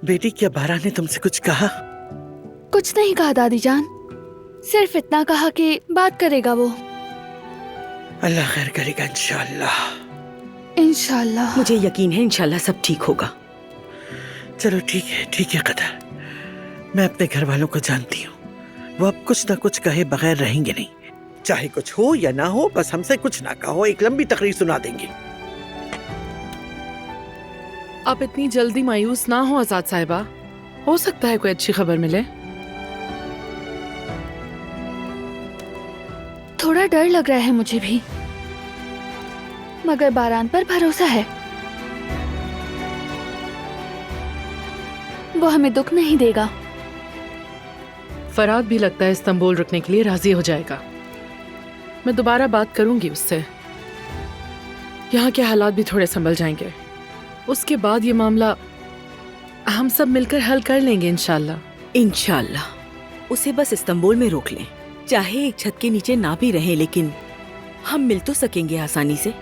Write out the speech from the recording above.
बेटी, क्या बारा ने तुमसे कुछ कहा? कुछ नहीं कहा दादी जान, सिर्फ इतना कहा कि बात करेगा वो। अल्लाह खैर करेगा इंशाअल्लाह। इंशाअल्लाह। मुझे यकीन है इंशाल्लाह सब ठीक होगा। चलो ठीक है कदर। मैं अपने घर वालों को जानती हूँ, वो अब कुछ ना कुछ कहे बगैर रहेंगे नहीं। चाहे कुछ हो या ना हो, बस हमसे कुछ ना कहो, एक लंबी तकरीर सुना देंगे। आप इतनी जल्दी मायूस ना हो आजाद साहिबा, हो सकता है कोई अच्छी खबर मिले। थोड़ा डर लग रहा है मुझे भी, मगर बारान पर भरोसा है, वो हमें दुख नहीं देगा। फराद भी लगता है इस्तांबुल रुकने के लिए राजी हो जाएगा। मैं दोबारा बात करूंगी उससे, यहाँ के हालात भी थोड़े संभल जाएंगे। उसके बाद ये मामला हम सब मिलकर हल कर लेंगे इंशाल्लाह। इंशाल्लाह उसे बस इस्तांबुल में रोक लें, चाहे एक छत के नीचे ना भी रहें, लेकिन हम मिल तो सकेंगे आसानी से।